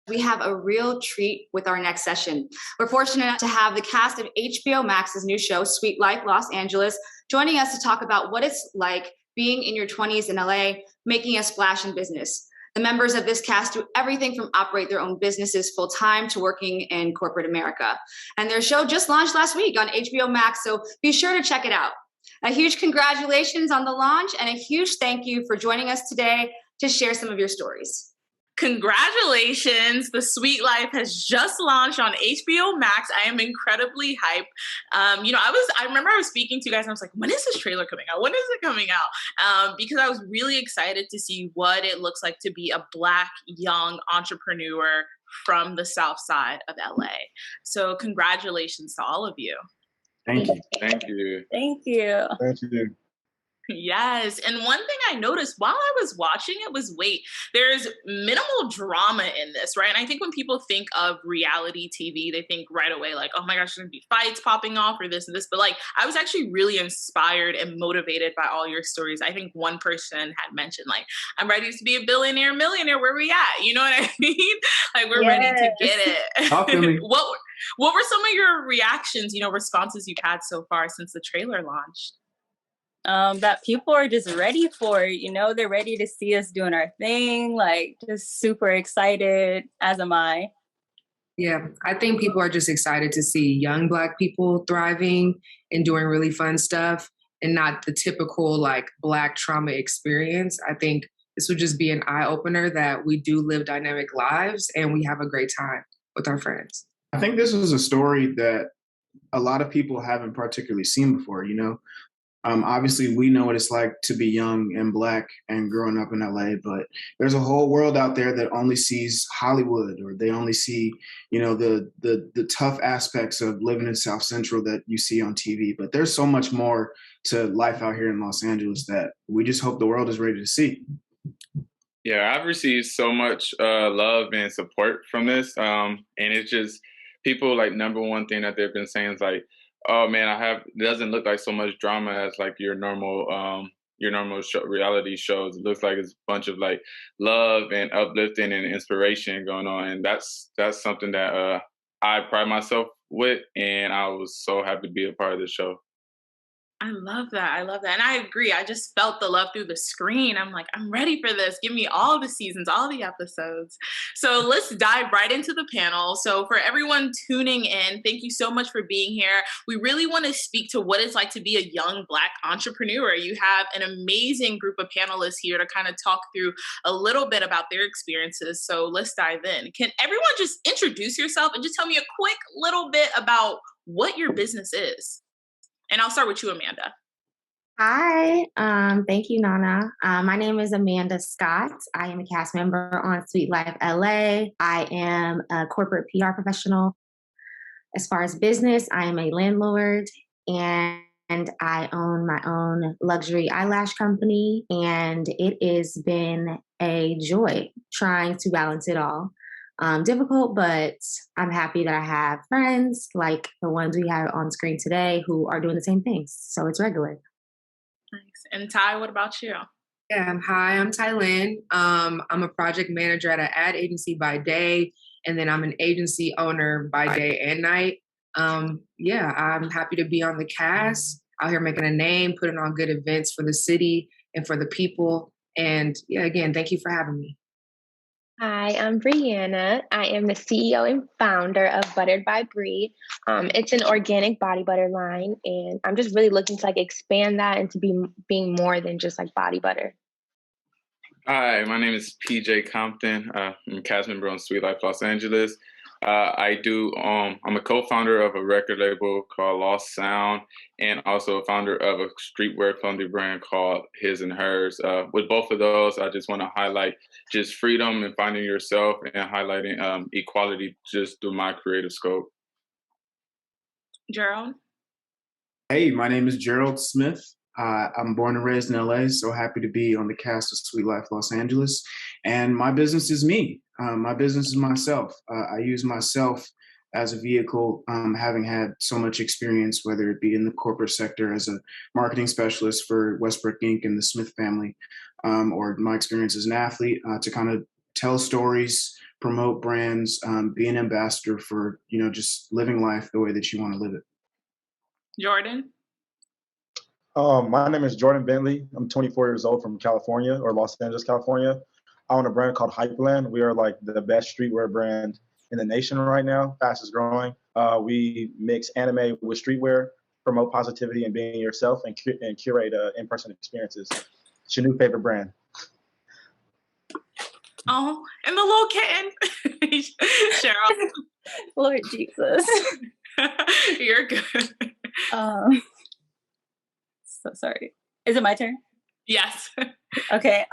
We have a real treat with our next session. We're fortunate to have the cast of HBO Max's new show, Sweet Life Los Angeles, joining us to talk about what it's like being in your 20s in LA, making a splash in business. The members of this cast do everything from operate their own businesses full-time to working in corporate America. And their show just launched last week on HBO Max, so be sure to check it out. A huge congratulations on the launch and a huge thank you for joining us today to share some of your stories. Congratulations. The Sweet Life has just launched on HBO Max. I am incredibly hyped. I remember I was speaking to you guys and I was like, when is this trailer coming out? When is it coming out? Because I was really excited to see what it looks like to be a Black young entrepreneur from the South Side of LA. So congratulations to all of you. Thank you. Thank you. Thank you. Thank you. Yes. And one thing I noticed while I was watching it was, there's minimal drama in this, right? And I think when people think of reality TV, they think right away, like, oh my gosh, there's going to be fights popping off or this and this. But I was actually really inspired and motivated by all your stories. I think one person had mentioned, I'm ready to be a billionaire, millionaire. Where we at? You know what I mean? We're ready to get it. Talk to me. What were some of your reactions, responses you've had so far since the trailer launched? That people are just ready for it, they're ready to see us doing our thing, just super excited, as am I. Yeah, I think people are just excited to see young Black people thriving and doing really fun stuff and not the typical Black trauma experience. I think this would just be an eye-opener that we do live dynamic lives and we have a great time with our friends. I think this is a story that a lot of people haven't particularly seen before, Obviously, we know what it's like to be young and Black and growing up in LA, but there's a whole world out there that only sees Hollywood, or they only see, the tough aspects of living in South Central that you see on TV. But there's so much more to life out here in Los Angeles that we just hope the world is ready to see. Yeah, I've received so much love and support from this. And it's just people, number one thing that they've been saying is oh man, it doesn't look like so much drama as your normal reality shows. It looks like it's a bunch of love and uplifting and inspiration going on. And that's something that I pride myself with. And I was so happy to be a part of the show. I love that. And I agree. I just felt the love through the screen. I'm I'm ready for this. Give me all the seasons, all the episodes. So let's dive right into the panel. So for everyone tuning in, thank you so much for being here. We really want to speak to what it's like to be a young Black entrepreneur. You have an amazing group of panelists here to kind of talk through a little bit about their experiences. So let's dive in. Can everyone just introduce yourself and just tell me a quick little bit about what your business is? And I'll start with you, Amanda. Hi, thank you, Nana. My name is Amanda Scott. I am a cast member on Sweet Life LA. I am a corporate PR professional. As far as business, I am a landlord and I own my own luxury eyelash company. And it has been a joy trying to balance it all. Difficult, but I'm happy that I have friends like the ones we have on screen today who are doing the same things. So it's regular. Nice. And Ty, what about you? Yeah, hi, I'm Tylynn. I'm a project manager at an ad agency by day, and then I'm an agency owner by day and night. I'm happy to be on the cast, out here making a name, putting on good events for the city and for the people. And again, thank you for having me. Hi, I'm Briana. I am the CEO and founder of Buttered by Brie. It's an organic body butter line, and I'm just really looking to expand that into being more than just body butter. Hi, my name is PJ Compton. I'm a cast member on Sweet Life Los Angeles. I'm a co-founder of a record label called Lost Sound, and also a founder of a streetwear clothing brand called His and Hers. With both of those, I just want to highlight just freedom and finding yourself, and highlighting equality just through my creative scope. Jerrold? Hey, my name is Jerrold Smith. I'm born and raised in LA, so happy to be on the cast of Sweet Life Los Angeles. And my business is me. My business is myself. I use myself as a vehicle, having had so much experience, whether it be in the corporate sector as a marketing specialist for Westbrook Inc. and the Smith family, or my experience as an athlete, to kind of tell stories promote brands, be an ambassador for, just living life the way that you want to live it. Jordan? My name is Jordan Bentley. I'm 24 years old from California, or Los Angeles, California. I own a brand called Hypeland. We are like the best streetwear brand in the nation right now, fastest growing. We mix anime with streetwear, promote positivity and being yourself, and curate in-person experiences. It's your new favorite brand. Oh, and the little kitten. Cheryl. Lord Jesus. You're good. So sorry. Is it my turn? Yes. Okay.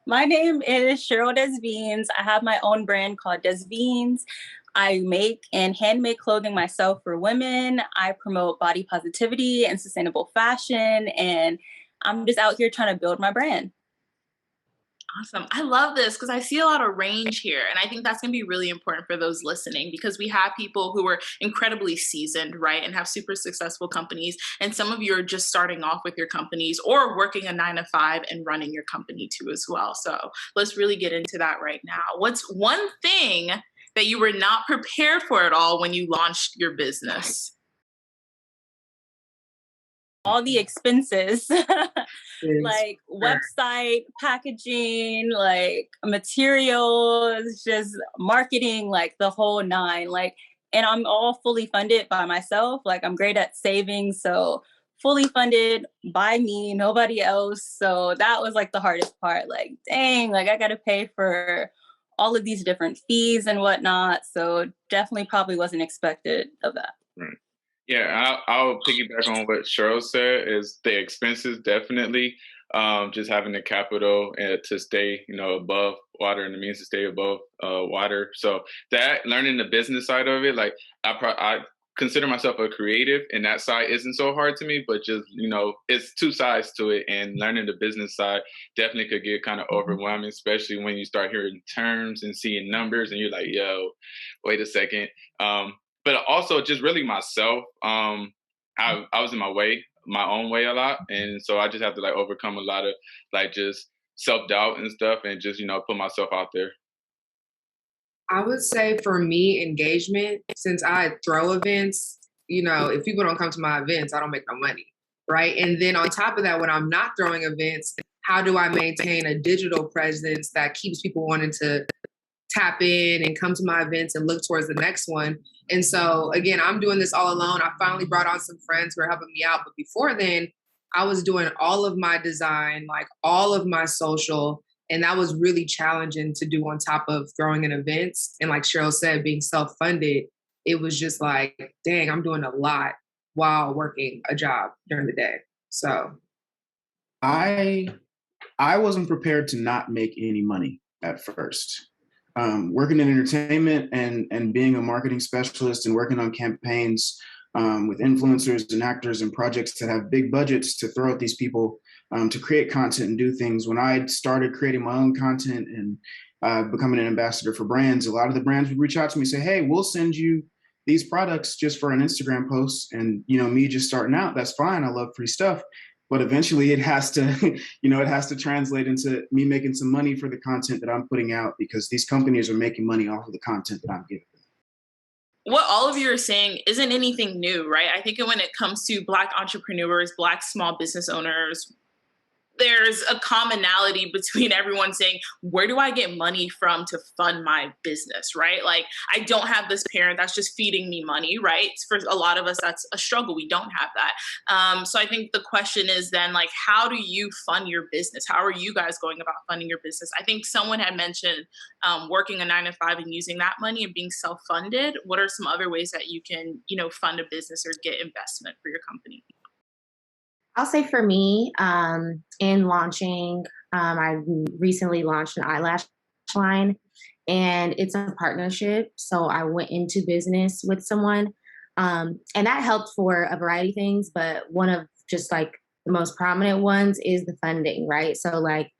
My name is Cheryl Des Vignes. I have my own brand called Des Vignes. I make and handmade clothing myself for women. I promote body positivity and sustainable fashion, and I'm just out here trying to build my brand. Awesome. I love this because I see a lot of range here. And I think that's going to be really important for those listening, because we have people who are incredibly seasoned, right, and have super successful companies. And some of you are just starting off with your companies or working a 9-to-5 and running your company too as well. So let's really get into that right now. What's one thing that you were not prepared for at all when you launched your business? All the expenses, like website, packaging, like materials, just marketing, like the whole nine. Like, and I'm all fully funded by myself. Like, I'm great at saving, so fully funded by me, nobody else. So that was like the hardest part. Like, dang, like I got to pay for all of these different fees and whatnot. So definitely probably wasn't expected of that. Right. Yeah, I'll piggyback on what Cheryl said. Is the expenses definitely just having the capital to stay, above water, and the means to stay above water. So that learning the business side of it, like I consider myself a creative, and that side isn't so hard to me. But just it's two sides to it, and learning the business side definitely could get kind of overwhelming, especially when you start hearing terms and seeing numbers, and you're like, "Yo, wait a second." But also just really myself. I was in my own way a lot. And so I just have to like overcome a lot of like just self-doubt and stuff, and just, put myself out there. I would say for me, engagement, since I throw events, if people don't come to my events, I don't make no money. Right. And then on top of that, when I'm not throwing events, how do I maintain a digital presence that keeps people wanting to tap in and come to my events and look towards the next one? And so, again, I'm doing this all alone. I finally brought on some friends who are helping me out. But before then, I was doing all of my design, like all of my social. And that was really challenging to do on top of throwing in events. And like Cheryl said, being self-funded, it was just like, dang, I'm doing a lot while working a job during the day. So I wasn't prepared to not make any money at first. Working in entertainment and being a marketing specialist and working on campaigns with influencers and actors and projects that have big budgets to throw at these people to create content and do things. When I started creating my own content and becoming an ambassador for brands, a lot of the brands would reach out to me and say, "Hey, we'll send you these products just for an Instagram post." And, me just starting out, that's fine. I love free stuff. But eventually it has to, it has to translate into me making some money for the content that I'm putting out, because these companies are making money off of the content that I'm giving them. What all of you are saying isn't anything new, right? I think when it comes to Black entrepreneurs, Black small business owners, there's a commonality between everyone saying, where do I get money from to fund my business, right? Like, I don't have this parent that's just feeding me money, right? For a lot of us, that's a struggle. We don't have that. So I think the question is then, like, how do you fund your business? How are you guys going about funding your business? I think someone had mentioned working a 9-to-5 and using that money and being self-funded. What are some other ways that you can, fund a business or get investment for your company? I'll say for me, in launching, I recently launched an eyelash line, and it's a partnership. So I went into business with someone, and that helped for a variety of things. But one of just like the most prominent ones is the funding, right? So like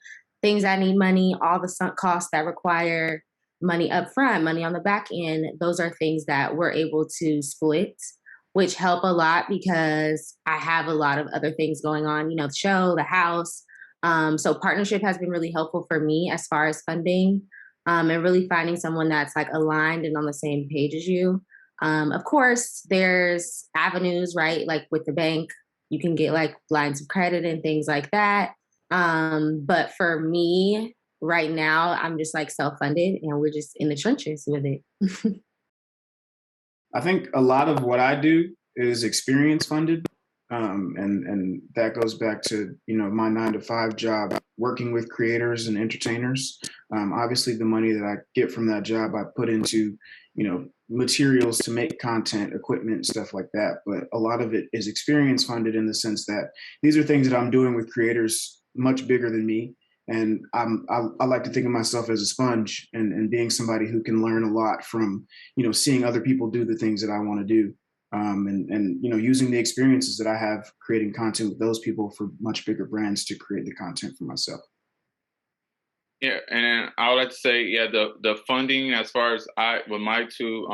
things that need money, all the sunk costs that require money up front, money on the back end, those are things that we're able to split, which help a lot because I have a lot of other things going on, the show, the house. So partnership has been really helpful for me as far as funding. and really finding someone that's like aligned and on the same page as you. Of course, there's avenues, right? Like with the bank, you can get like lines of credit and things like that. But for me, right now, I'm just like self-funded and we're just in the trenches with it. I think a lot of what I do is experience funded. And that goes back to, my 9-to-5 job, working with creators and entertainers. Obviously the money that I get from that job, I put into, materials to make content, equipment, stuff like that. But a lot of it is experience funded in the sense that these are things that I'm doing with creators much bigger than me. And I like to think of myself as a sponge and being somebody who can learn a lot from, seeing other people do the things that I want to do. And using the experiences that I have creating content with those people for much bigger brands to create the content for myself. Yeah, and I would like to say, the funding as far as with my two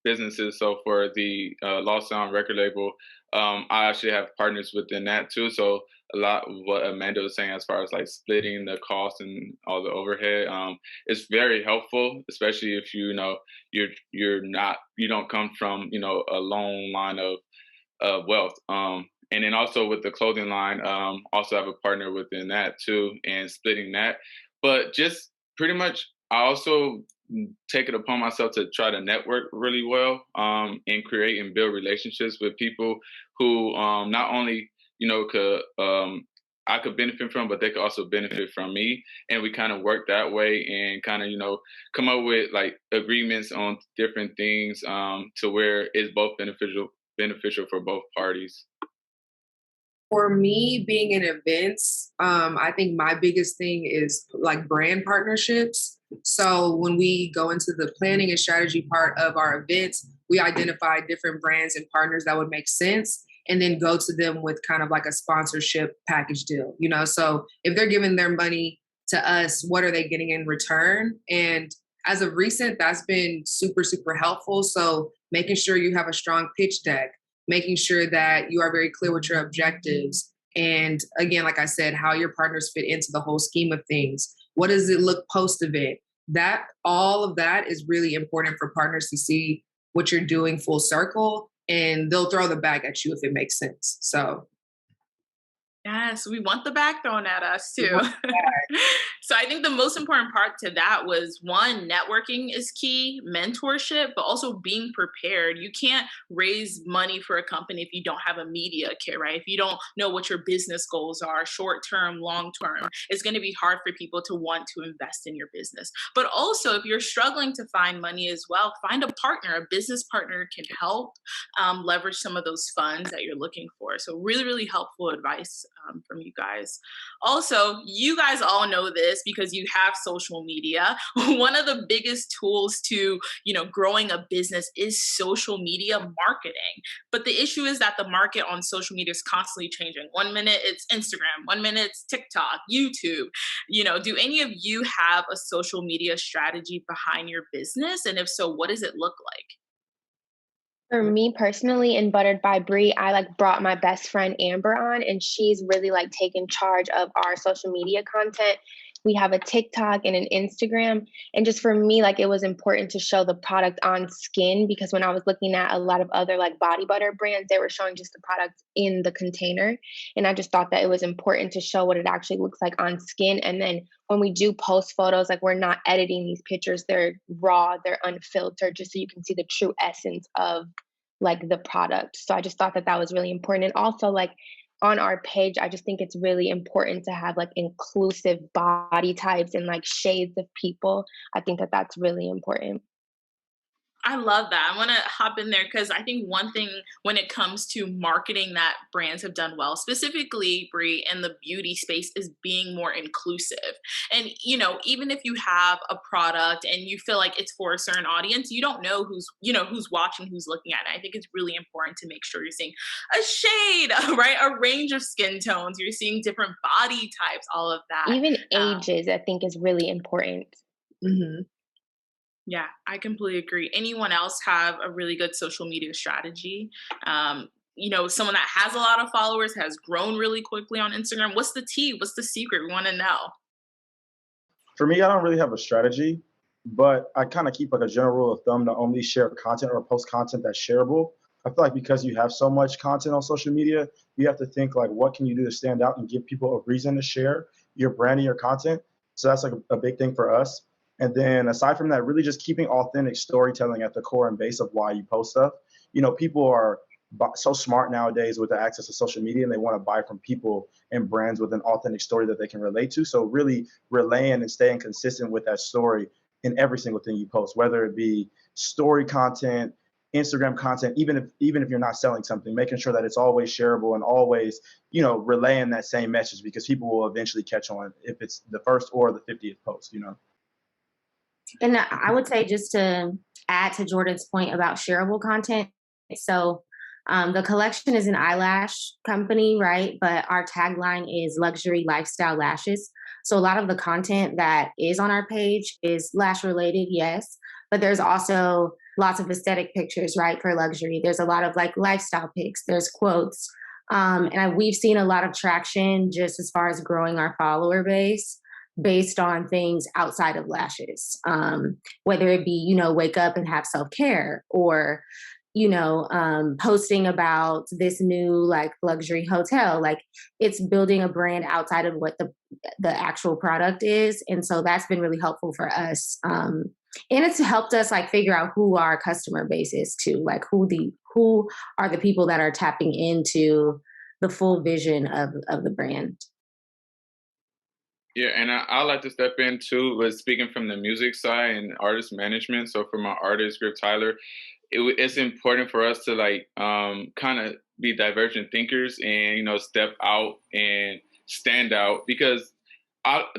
businesses. So for the Lost Sound record label, I actually have partners within that too. So a lot of what Amanda was saying as far as like splitting the cost and all the overhead, it's very helpful, especially if you don't come from a long line of wealth. And then also with the clothing line, also have a partner within that too, and splitting that. But just pretty much, I also take it upon myself to try to network really well, and create and build relationships with people who not only I could benefit from, but they could also benefit from me. And we kind of work that way and kind of come up with like agreements on different things to where it's both beneficial for both parties. For me, being in events, I think my biggest thing is like brand partnerships. So when we go into the planning and strategy part of our events, we identify different brands and partners that would make sense and then go to them with kind of like a sponsorship package deal, So if they're giving their money to us, what are they getting in return? And as of recent, that's been super, super helpful. So making sure you have a strong pitch deck, making sure that you are very clear with your objectives. And again, like I said, how your partners fit into the whole scheme of things. What does it look post-event? All of that is really important for partners to see what you're doing full circle, and they'll throw the bag at you if it makes sense. So yes, we want the bag thrown at us too. So I think the most important part to that was, one, networking is key, mentorship, but also being prepared. You can't raise money for a company if you don't have a media kit, right? If you don't know what your business goals are, short-term, long-term, it's going to be hard for people to want to invest in your business. But also, if you're struggling to find money as well, find a partner. A business partner can help leverage some of those funds that you're looking for. So really, really helpful advice from you guys. Also, you guys all know this because you have social media. One of the biggest tools to, growing a business is social media marketing. But the issue is that the market on social media is constantly changing. 1 minute it's Instagram, 1 minute it's TikTok, YouTube. Do any of you have a social media strategy behind your business? And if so, what does it look like? For me personally, in Buttered by Bree, I brought my best friend Amber on, and she's really taken charge of our social media content. We have a TikTok and an Instagram. And just for me, it was important to show the product on skin, because when I was looking at a lot of other body butter brands, they were showing just the product in the container. And I just thought that it was important to show what it actually looks like on skin. And then when we do post photos, we're not editing these pictures. They're raw, they're unfiltered, just so you can see the true essence of the product. So I just thought that was really important. And also on our page, I just think it's really important to have inclusive body types and shades of people. I think that that's really important. I love that. I want to hop in there because I think one thing when it comes to marketing that brands have done well, specifically Bree in the beauty space, is being more inclusive. And, even if you have a product and you feel like it's for a certain audience, you don't know who's watching, who's looking at it. I think it's really important to make sure you're seeing a shade, right? A range of skin tones. You're seeing different body types, all of that. Even ages, I think, is really important. Mm-hmm. Yeah, I completely agree. Anyone else have a really good social media strategy? Someone that has a lot of followers, has grown really quickly on Instagram. What's the tea? What's the secret? We want to know. For me, I don't really have a strategy. but I kind of keep like a general rule of thumb to only share content or post content that's shareable. I feel like because you have so much content on social media, you have to think like, what can you do to stand out and give people a reason to share your brand and your content? So that's like a big thing for us. And then aside from that, really just keeping authentic storytelling at the core and base of why you post stuff. You know, people are so smart nowadays with the access to social media, and they want to buy from people and brands with an authentic story that they can relate to. So really relaying and staying consistent with that story in every single thing you post, whether it be story content, Instagram content, even if you're not selling something, making sure that it's always shareable and always, you know, relaying that same message, because people will eventually catch on if it's the first or the 50th post, you know. And I would say, just to add to Jordan's point about shareable content. So the collection is an eyelash company, right? But our tagline is luxury lifestyle lashes. So a lot of the content that is on our page is lash related, yes. But there's also lots of aesthetic pictures, right, for luxury. There's a lot of like lifestyle pics. There's quotes. We've seen a lot of traction just as far as growing our follower base based on things outside of lashes, whether it be, you know, wake up and have self-care, or, you know, posting about this new like luxury hotel. Like, it's building a brand outside of what the actual product is. And so that's been really helpful for us. And it's helped us like figure out who our customer base is too, like who are the people that are tapping into the full vision of the brand. Yeah, and I like to step in too, with speaking from the music side and artist management. So for my artist group, Tyler, it's important for us to like kind of be divergent thinkers and, you know, step out and stand out, because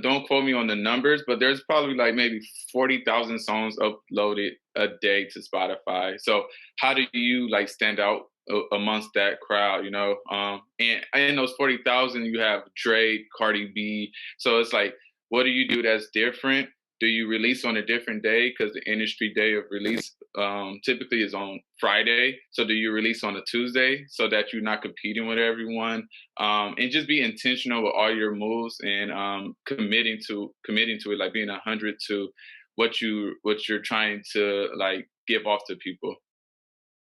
don't quote me on the numbers, but there's probably like maybe 40,000 songs uploaded a day to Spotify. So how do you like stand out amongst that crowd, you know? And in those 40,000, you have Drake, Cardi B. So it's like, what do you do that's different? Do you release on a different day? Because the industry day of release typically is on Friday. So do you release on a Tuesday so that you're not competing with everyone? And just be intentional with all your moves and committing to it, like being 100 to what you're trying to like give off to people.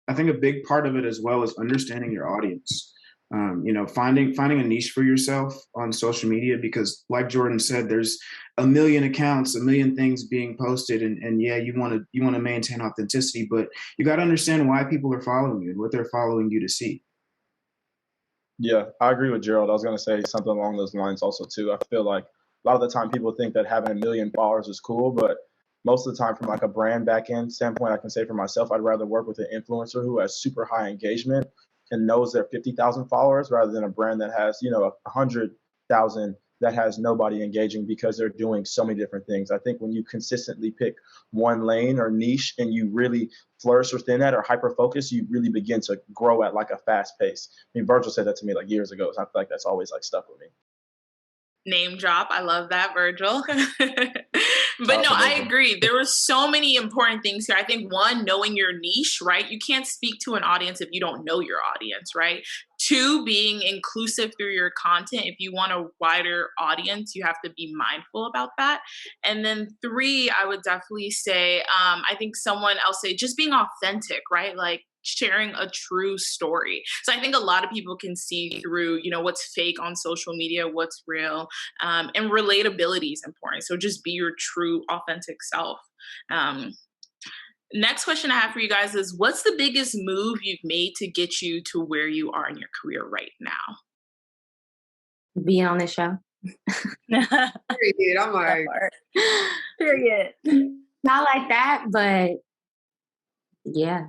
I think a big part of it as well is understanding your audience. You know, finding a niche for yourself on social media, because like Jordan said, there's a million accounts, a million things being posted, and yeah, you want to maintain authenticity, but you got to understand why people are following you and what they're following you to see. Yeah, I agree with Jerrold. I was going to say something along those lines also too. I feel like a lot of the time people think that having 1 million followers is cool, but most of the time from like a brand back end standpoint, I can say for myself, I'd rather work with an influencer who has super high engagement and knows their 50,000 followers, rather than a brand that has, you know, 100,000 that has nobody engaging, because they're doing so many different things. I think when you consistently pick one lane or niche and you really flourish within that or hyper focus, you really begin to grow at like a fast pace. I mean, Virgil said that to me like years ago, so I feel like that's always like stuck with me. Name drop. I love that, Virgil. But no, I agree. There were so many important things here. I think one, knowing your niche, right? You can't speak to an audience if you don't know your audience, right? Two, being inclusive through your content. If you want a wider audience, you have to be mindful about that. And then three, I would definitely say, I think someone else say, just being authentic, right? Like sharing a true story. So I think a lot of people can see through, you know, what's fake on social media, what's real, and relatability is important. So just be your true, authentic self. Next question I have for you guys is, what's the biggest move you've made to get you to where you are in your career right now? Being on this show. Period. I'm like, period. Not like that, but yeah.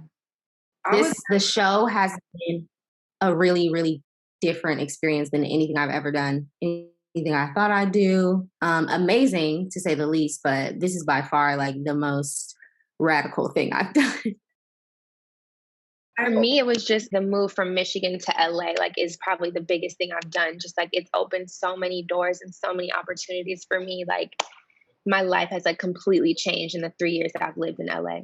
The show has been a really, really different experience than anything I've ever done. Anything I thought I'd do. Amazing to say the least, but this is by far like the most radical thing I've done. For me, it was just the move from Michigan to LA, like, is probably the biggest thing I've done. Just like, it's opened so many doors and so many opportunities for me. Like, my life has like completely changed in the 3 years that I've lived in LA.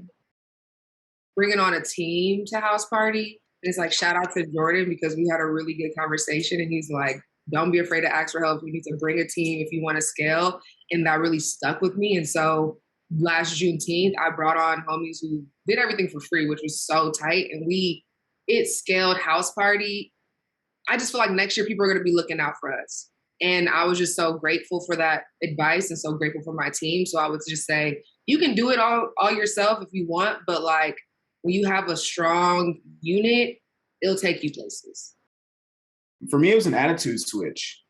Bringing on a team to House Party. And it's like, shout out to Jordan, because we had a really good conversation, and he's like, don't be afraid to ask for help. You need to bring a team if you want to scale. And that really stuck with me. And so last Juneteenth, I brought on homies who did everything for free, which was so tight. And it scaled house party. I just feel like next year people are going to be looking out for us. And I was just so grateful for that advice and so grateful for my team. So I would just say, you can do it all yourself if you want, but like when you have a strong unit, it'll take you places. For me, it was an attitude switch.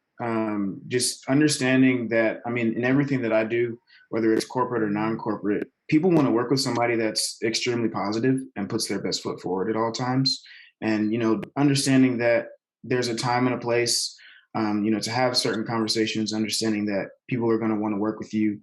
Just understanding that, I mean, in everything that I do, whether it's corporate or non-corporate, people want to work with somebody that's extremely positive and puts their best foot forward at all times. And, you know, understanding that there's a time and a place, you know, to have certain conversations, understanding that people are going to want to work with you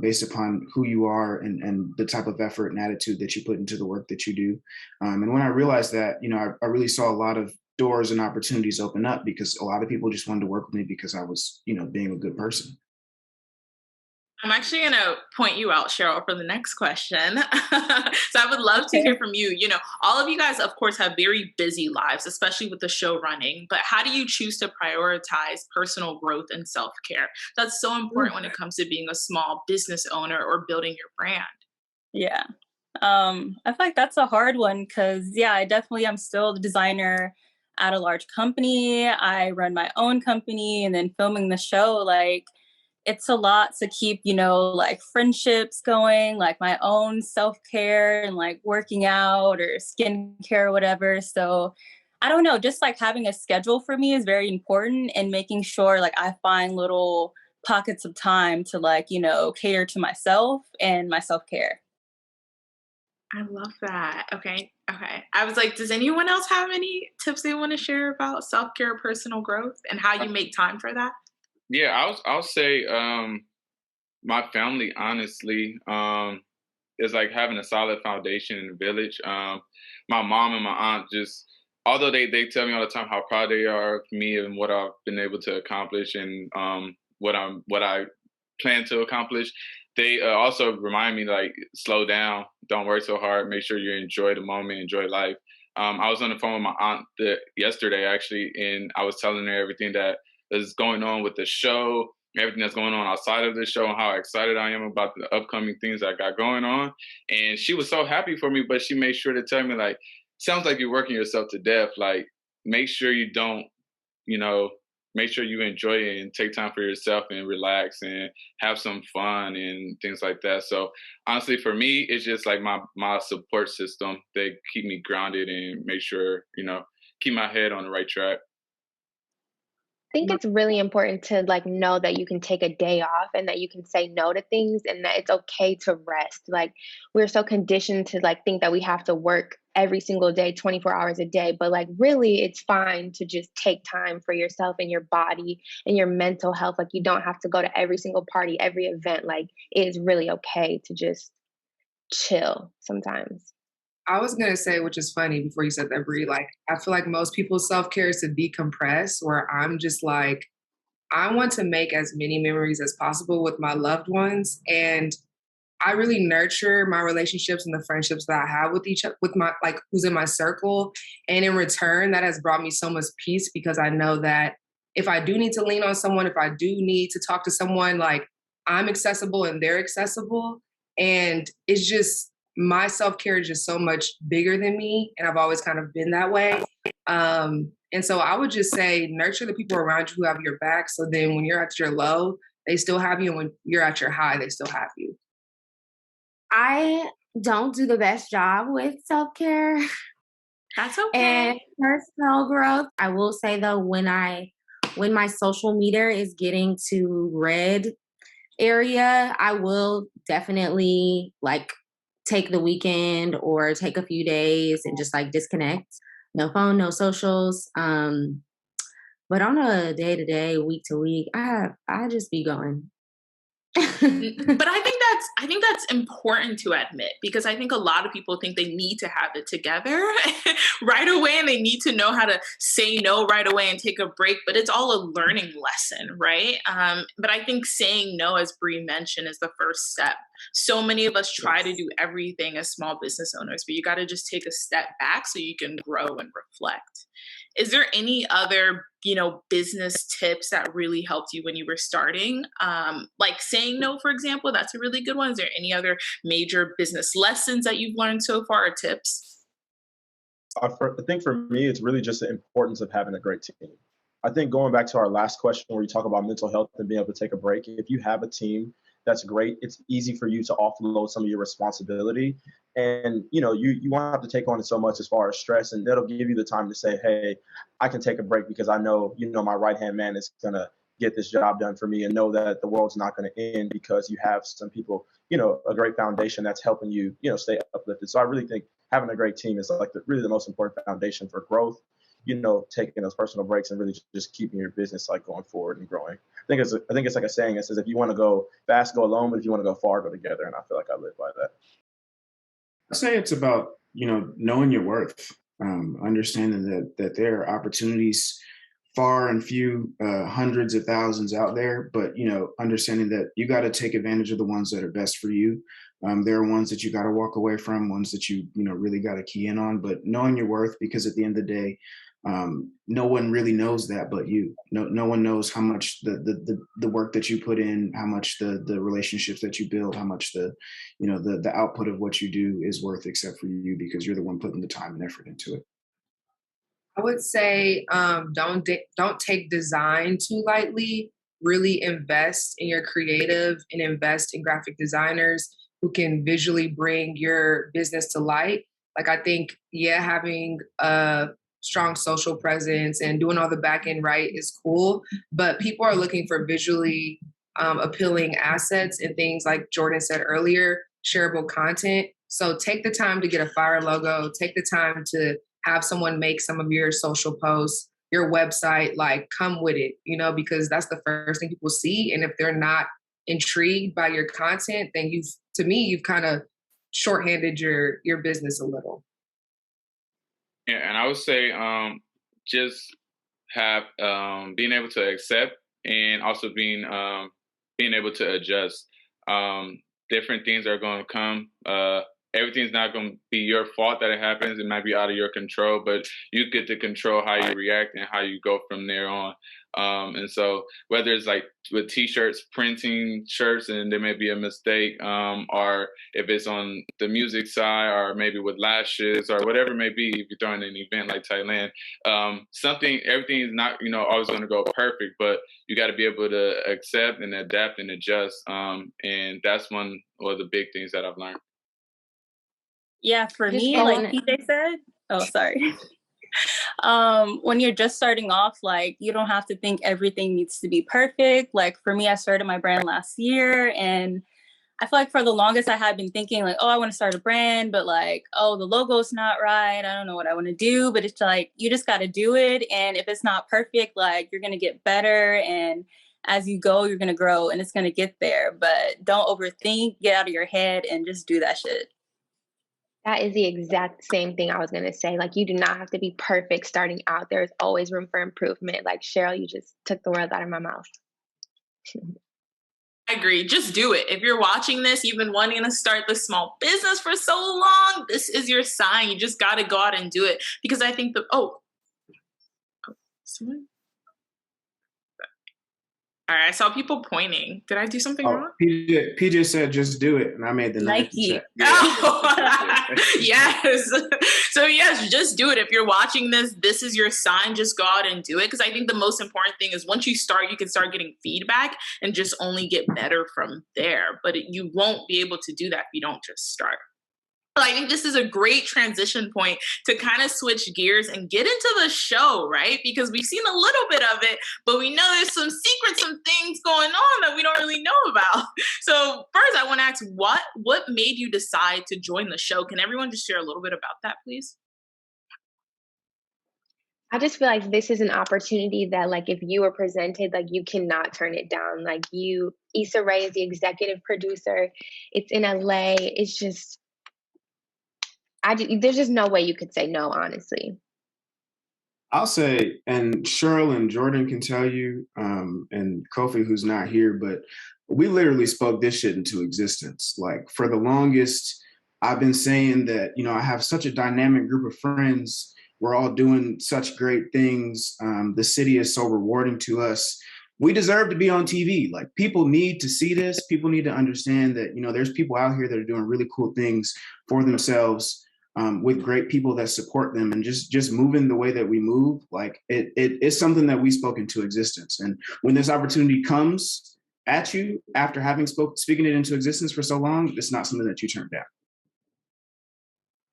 based upon who you are and the type of effort and attitude that you put into the work that you do. And when I realized that, you know, I really saw a lot of doors and opportunities open up because a lot of people just wanted to work with me because I was, you know, being a good person. I'm actually going to point you out, Cheryl, for the next question. So I would love to hear from you. You know, all of you guys, of course, have very busy lives, especially with the show running. But how do you choose to prioritize personal growth and self-care? That's so important when it comes to being a small business owner or building your brand. Yeah. I feel like that's a hard one because, yeah, I definitely am still the designer at a large company. I run my own company and then filming the show, like, it's a lot to keep, you know, like friendships going, like my own self-care and like working out or skincare or whatever. So I don't know, just like having a schedule for me is very important and making sure like I find little pockets of time to like, you know, cater to myself and my self-care. I love that. Okay. I was like, does anyone else have any tips they want to share about self-care, personal growth, and how you make time for that? Yeah, I'll say my family honestly is like having a solid foundation in the village. My mom and my aunt just, although they tell me all the time how proud they are of me and what I've been able to accomplish and what I plan to accomplish, they also remind me like slow down, don't work so hard, make sure you enjoy the moment, enjoy life. I was on the phone with my aunt yesterday actually, and I was telling her everything that is going on with the show, everything that's going on outside of the show, and how excited I am about the upcoming things I got going on. And she was so happy for me, but she made sure to tell me, like, sounds like you're working yourself to death. Like, make sure you don't, you know, make sure you enjoy it and take time for yourself and relax and have some fun and things like that. So honestly, for me, it's just like my support system. They keep me grounded and make sure, you know, keep my head on the right track. I think it's really important to like know that you can take a day off and that you can say no to things and that it's okay to rest. Like we're so conditioned to like think that we have to work every single day, 24 hours a day, but like really it's fine to just take time for yourself and your body and your mental health. Like you don't have to go to every single party, every event. Like it is really okay to just chill sometimes. I was going to say, which is funny before you said that, Brie, like, I feel like most people's self-care is to decompress, where I'm just like, I want to make as many memories as possible with my loved ones. And I really nurture my relationships and the friendships that I have with my, like, who's in my circle. And in return, that has brought me so much peace because I know that if I do need to lean on someone, if I do need to talk to someone, like, I'm accessible and they're accessible. And it's just, my self-care is just so much bigger than me. And I've always kind of been that way. And so I would just say, nurture the people around you who have your back. So then when you're at your low, they still have you. And when you're at your high, they still have you. I don't do the best job with self-care. That's okay. And personal growth. I will say though, when my social meter is getting to red area, I will definitely like take the weekend or take a few days and just like disconnect. No phone, no socials. But on a day-to-day, week-to-week, I just be going. But I think that's important to admit because I think a lot of people think they need to have it together right away and they need to know how to say no right away and take a break, but it's all a learning lesson, right? But I think saying no, as Brie mentioned, is the first step. So many of us try to do everything as small business owners, but you got to just take a step back so you can grow and reflect. Is there any other, business tips that really helped you when you were starting? Like saying no, for example, that's a really good one. Is there any other major business lessons that you've learned so far, or tips? I think for me, it's really just the importance of having a great team. I think going back to our last question where you talk about mental health and being able to take a break, if you have a team, that's great. It's easy for you to offload some of your responsibility. And, you won't have to take on so much as far as stress, and that'll give you the time to say, hey, I can take a break because I know, my right-hand man is going to get this job done for me, and know that the world's not going to end because you have some people, a great foundation that's helping you, stay uplifted. So I really think having a great team is like really the most important foundation for growth, taking those personal breaks and really just keeping your business like going forward and growing. I think it's like a saying that says, if you want to go fast, go alone, but if you want to go far, go together. And I feel like I live by that. I say it's about, knowing your worth, understanding that there are opportunities far and few, hundreds of thousands out there, but, understanding that you got to take advantage of the ones that are best for you. There are ones that you got to walk away from, ones that you really got to key in on, but knowing your worth, because at the end of the day, no one really knows that but you. No one knows how much the work that you put in, how much the relationships that you build, how much the output of what you do is worth, except for you, because you're the one putting the time and effort into it. I would say don't take design too lightly. Really invest in your creative and invest in graphic designers who can visually bring your business to light. Like, I think, having a strong social presence and doing all the back end right is cool, but people are looking for visually appealing assets and things, like Jordan said earlier, shareable content. So take the time to get a fire logo, take the time to have someone make some of your social posts, your website, like, come with it, because that's the first thing people see. And if they're not intrigued by your content, then you've kind of shorthanded your business a little. Yeah, and I would say just have being able to accept, and also being able to adjust. Different things are going to come. Everything's not going to be your fault that it happens. It might be out of your control, but you get to control how you react and how you go from there on. And so whether it's like with T-shirts, printing shirts, and there may be a mistake, or if it's on the music side, or maybe with lashes, or whatever it may be, if you're throwing an event like Tylynn, everything is not, always going to go perfect, but you got to be able to accept and adapt and adjust. And that's one of the big things that I've learned. Yeah, for me, like PJ said, oh, sorry. When you're just starting off, like, you don't have to think everything needs to be perfect. Like, for me, I started my brand last year, and I feel like for the longest I had been thinking like, oh, I want to start a brand, but like, oh, the logo's not right. I don't know what I want to do, but it's like, you just got to do it. And if it's not perfect, like, you're going to get better. And as you go, you're going to grow, and it's going to get there. But don't overthink, get out of your head, and just do that shit. That is the exact same thing I was going to say. Like, you do not have to be perfect starting out. There's always room for improvement. Like, Cheryl, you just took the words out of my mouth. I agree. Just do it. If you're watching this, you've been wanting to start this small business for so long, this is your sign. You just got to go out and do it. Because I think someone? All right, I saw people pointing. Did I do something wrong? PJ said, just do it. And I made the Nike. Oh, yes. So yes, just do it. If you're watching this, this is your sign. Just go out and do it. Because I think the most important thing is once you start, you can start getting feedback and just only get better from there. But you won't be able to do that if you don't just start. I think this is a great transition point to kind of switch gears and get into the show, right? Because we've seen a little bit of it, but we know there's some secrets, some things going on that we don't really know about. So first, I want to ask, what made you decide to join the show? Can everyone just share a little bit about that, please? I just feel like this is an opportunity that, like, if you were presented, like, you cannot turn it down. Like, Issa Rae is the executive producer. It's in LA. It's just, there's just no way you could say no, honestly. I'll say, and Cheryl and Jordan can tell you, and Kofi, who's not here, but we literally spoke this shit into existence. Like, for the longest, I've been saying that, I have such a dynamic group of friends, We're all doing such great things. The city is so rewarding to us. We deserve to be on TV. Like, people need to see this. People need to understand that, you know, there's people out here that are doing really cool things for themselves, with great people that support them, and just moving the way that we move. Like, it's something that we spoke into existence. And when this opportunity comes at you after having speaking it into existence for so long, it's not something that you turn down.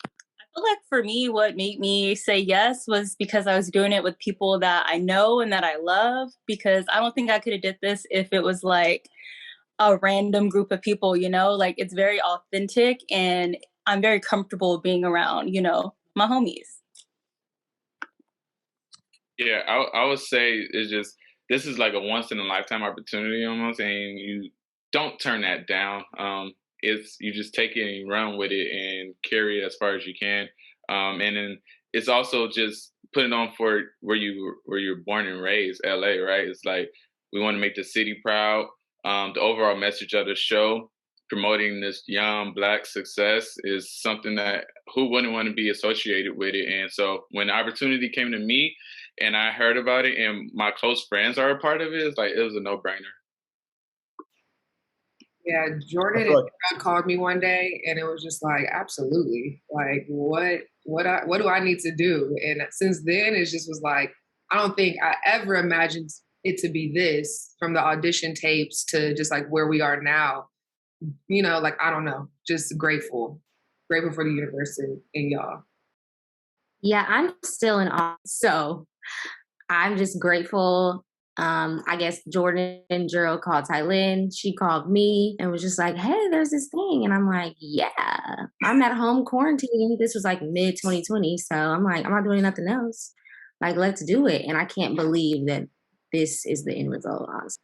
I feel like for me, what made me say yes was because I was doing it with people that I know and that I love, because I don't think I could have did this if it was like a random group of people, you know, like it's very authentic and I'm very comfortable being around, you know, my homies. Yeah, I would say it's just, this is like a once in a lifetime opportunity almost, and you don't turn that down. You just take it and you run with it and carry it as far as you can. And then it's also just putting on for where you're born and raised, LA, right? It's like, we want to make the city proud. The overall message of the show, promoting this young Black success, is something that who wouldn't want to be associated with it. And so when the opportunity came to me and I heard about it and my close friends are a part of it, it's like, it was a no-brainer. Yeah, Jordan and Jerrold called me one day, and it was just like, absolutely. Like, what do I need to do? And since then, it just was like, I don't think I ever imagined it to be this, from the audition tapes to just like where we are now. You know, like, I don't know, just grateful for the universe and y'all. Yeah, I'm still in awe. So I'm just grateful. I guess Jordan and Jerrold called Tylynn. She called me and was just like, hey, there's this thing. And I'm like, yeah, I'm at home quarantining. This was like mid 2020. So I'm like, I'm not doing nothing else. Like, let's do it. And I can't believe that this is the end result, honestly.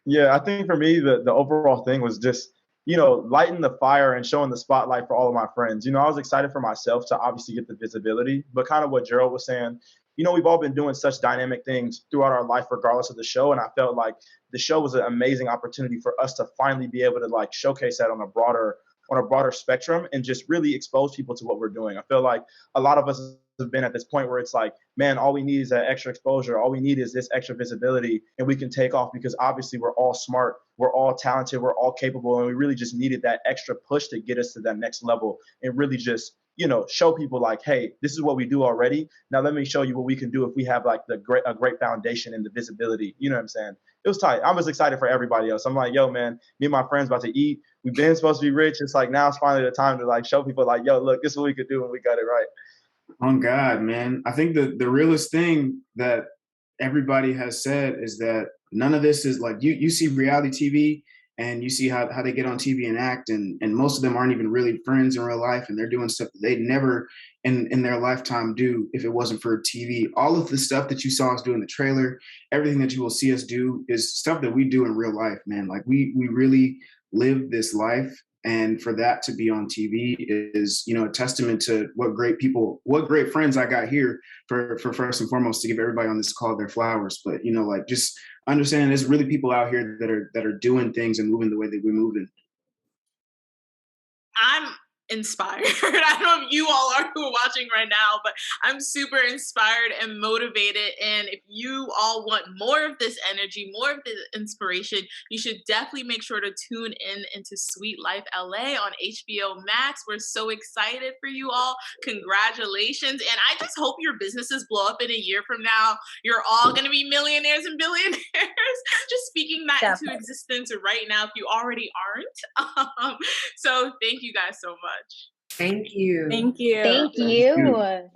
Yeah, I think for me, the overall thing was just, you know, lighting the fire and showing the spotlight for all of my friends. You know, I was excited for myself to obviously get the visibility, but kind of what Jerrold was saying, you know, we've all been doing such dynamic things throughout our life, regardless of the show. And I felt like the show was an amazing opportunity for us to finally be able to like showcase that on a broader spectrum and just really expose people to what we're doing. I feel like a lot of us have been at this point where it's like, man, all we need is that extra exposure. All we need is this extra visibility, and we can take off, because obviously we're all smart, we're all talented, we're all capable, and we really just needed that extra push to get us to that next level and really just, you know, show people like, hey, this is what we do already. Now let me show you what we can do if we have like a great foundation and the visibility. You know what I'm saying? It was tight. I was excited for everybody else. I'm like, yo, man, me and my friends about to eat. We've been supposed to be rich. It's like, now it's finally the time to like show people like, yo, look, this is what we could do when we got it right. On God, man. I think the realest thing that everybody has said is that none of this is like, you see reality TV and you see how they get on TV and act, and most of them aren't even really friends in real life, and they're doing stuff that they'd never in their lifetime do if it wasn't for TV. All of the stuff that you saw us do in the trailer, everything that you will see us do is stuff that we do in real life, man. Like, we really live this life. And for that to be on TV is, you know, a testament to what great friends I got here for first and foremost, to give everybody on this call their flowers. But, you know, like, just understanding there's really people out here that are doing things and moving the way that we're moving. I'm inspired. I don't know if you all are who are watching right now, but I'm super inspired and motivated. And if you all want more of this energy, more of this inspiration, you should definitely make sure to tune in into Sweet Life LA on HBO Max. We're so excited for you all. Congratulations. And I just hope your businesses blow up in a year from now. You're all going to be millionaires and billionaires. Just speaking that into existence right now if you already aren't. So thank you guys so much. Thank you. Thank you. Thank you.